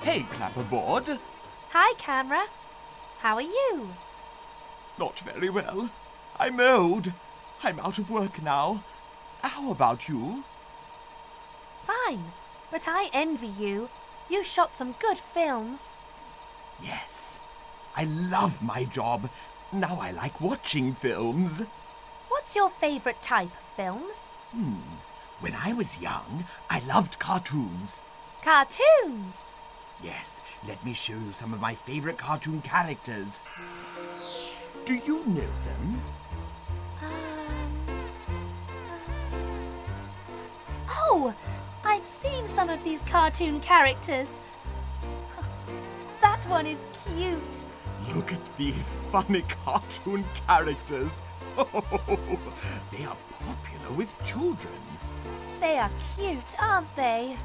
Hey, Clapperboard. Hi, camera. How are you? Not very well. I'm old. I'm out of work now. How about you? Fine, but I envy you. You shot some good films. Yes. I love my job. Now I like watching films. What's your favourite type of films? When I was young, I loved cartoons. Cartoons! Yes, let me show you some of my favorite cartoon characters. Do you know them? Oh, I've seen some of these cartoon characters. That one is cute. Look at these funny cartoon characters. They are popular with children. They are cute, aren't they?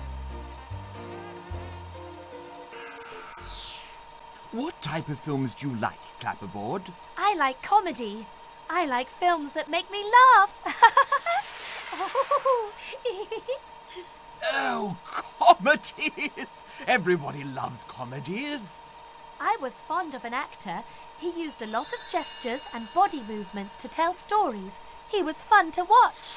What type of films do you like, Clapperboard? I like comedy. I like films that make me laugh. Oh, comedies! Everybody loves comedies. I was fond of an actor. He used a lot of gestures and body movements to tell stories. He was fun to watch.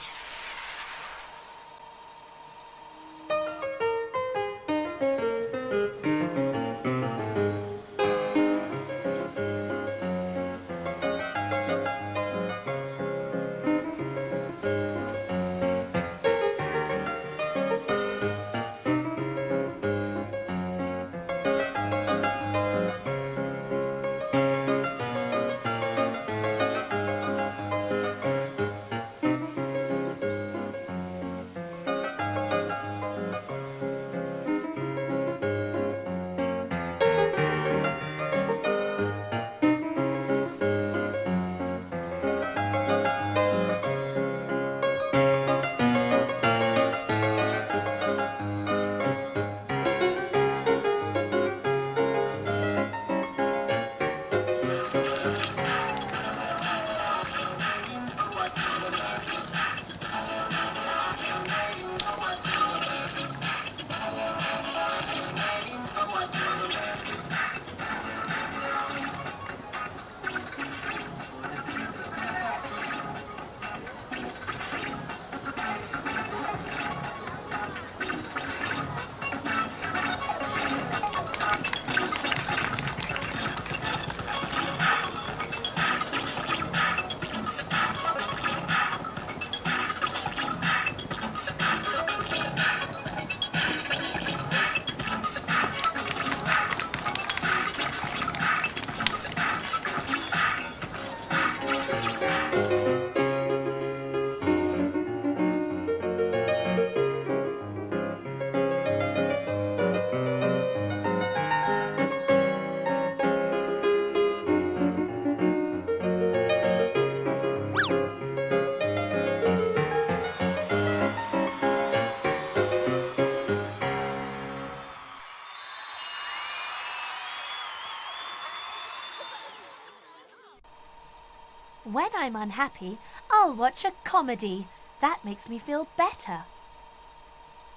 When I'm unhappy, I'll watch a comedy. That makes me feel better.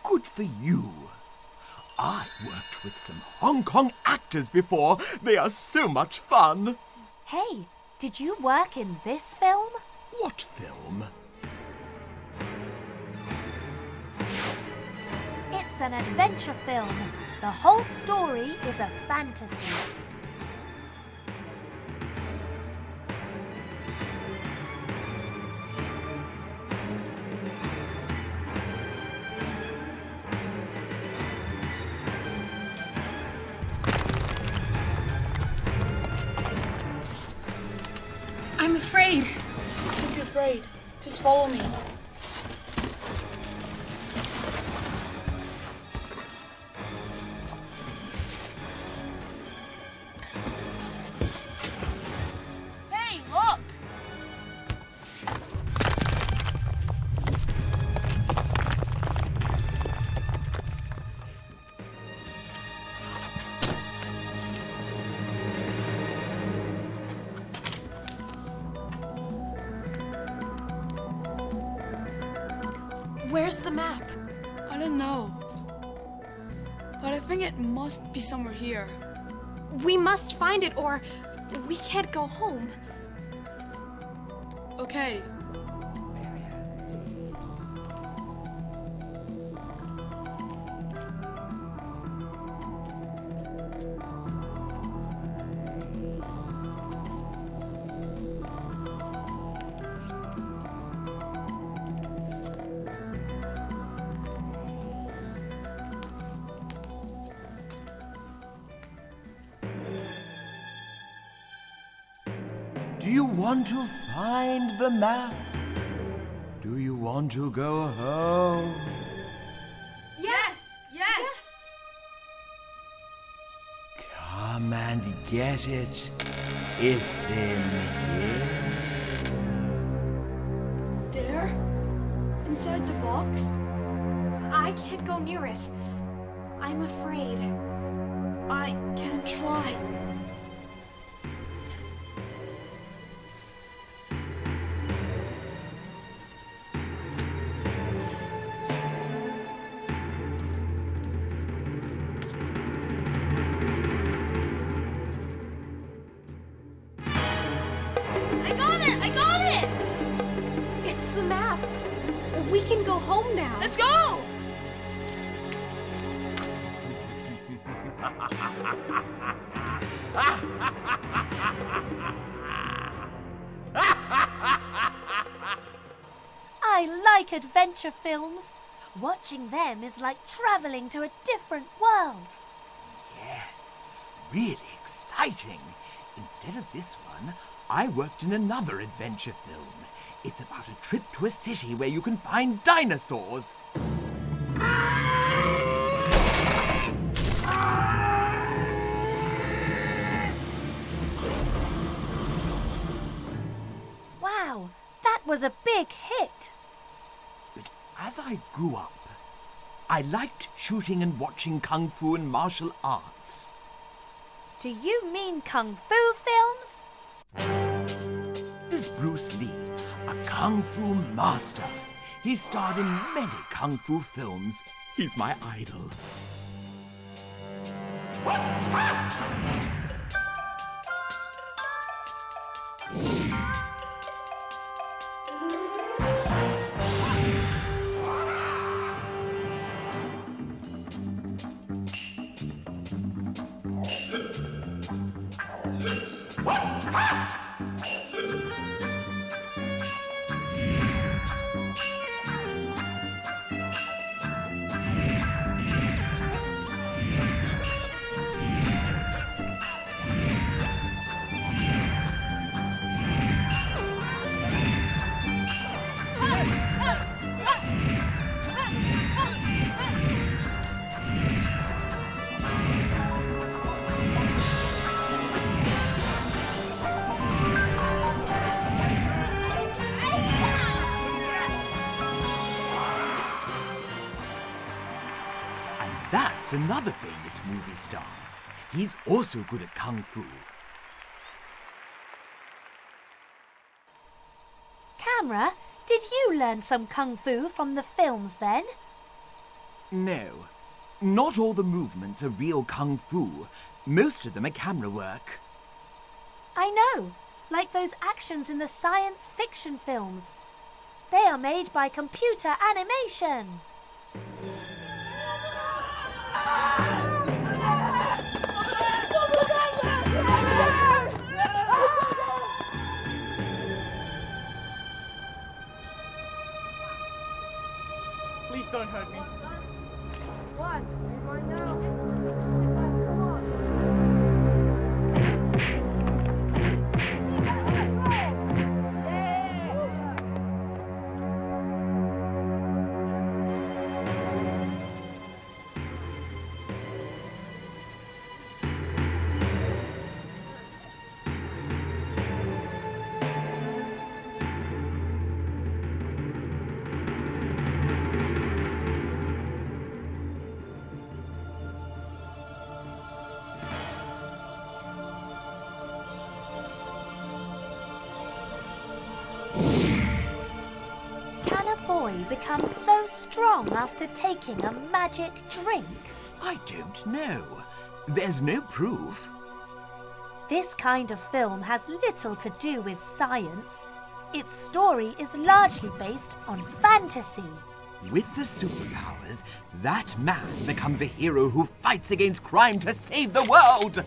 Good for you. I worked with some Hong Kong actors before. They are so much fun. Hey, did you work in this film? What film? It's an adventure film. The whole story is a fantasy. I'm afraid. Don't be afraid. Just follow me. Hey, look! Where's the map? I don't know. but I think it must be somewhere here. We must find it or we can't go home. Okay. Do you want to find the map? Do you want to go home? Yes! Yes! Come and get it. It's in here. There? Inside the box? I can't go near it. I'm afraid. I can try. I got it! It's the map. We can go home now. Let's go! I like adventure films. Watching them is like travelling to a different world. Yes, really exciting. Instead of this one, I worked in another adventure film. It's about a trip to a city where you can find dinosaurs. Wow, that was a big hit. But as I grew up, I liked shooting and watching kung fu and martial arts. Do you mean kung fu films? This is Bruce Lee, a kung fu master. He starred in many kung fu films. He's my idol. That's another famous movie star. He's also good at kung fu. Camera, did you learn some kung fu from the films then? No, not all the movements are real kung fu. Most of them are camera work. I know, like those actions in the science fiction films. They are made by computer animation. Please don't hurt me. What? Why now? become so strong after taking a magic drink? I don't know. There's no proof. This kind of film has little to do with science. Its story is largely based on fantasy. With the superpowers, that man becomes a hero who fights against crime to save the world.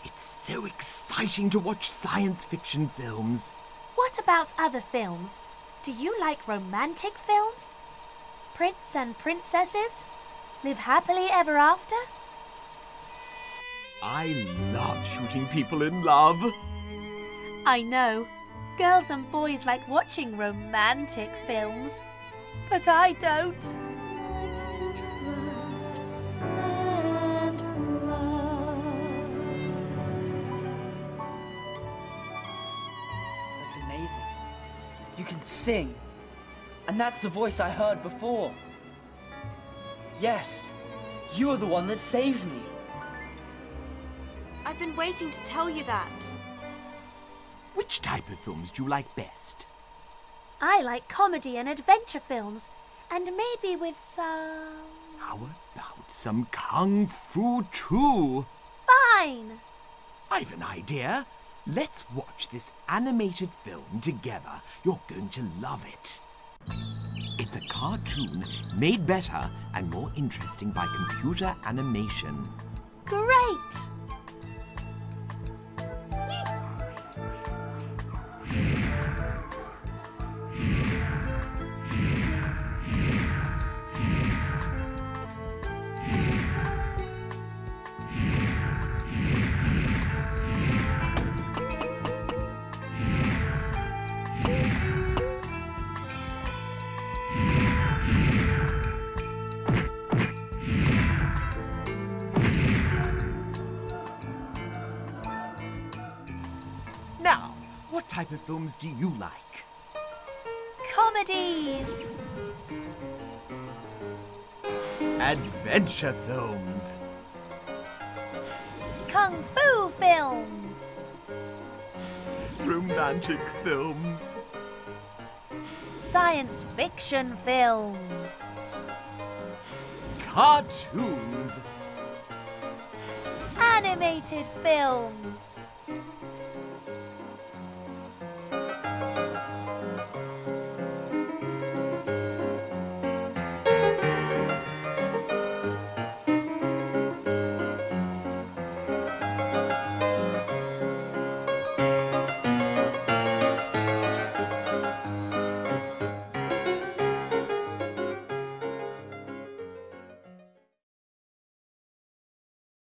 It's so exciting to watch science fiction films. What about other films? Do you like romantic films? Prince and princesses? Live happily ever after? I love shooting people in love. I know. Girls and boys like watching romantic films. But I don't. That's amazing. You can sing. And that's the voice I heard before. Yes, you are the one that saved me. I've been waiting to tell you that. Which type of films do you like best? I like comedy and adventure films, and maybe with some... How about some kung fu too? Fine! I've an idea. Let's watch this animated film together. You're going to love it. It's a cartoon made better and more interesting by computer animation. Great! Now, what type of films do you like? Comedies! Adventure films. Kung Fu films! Romantic films. Science fiction films! Cartoons. Animated films!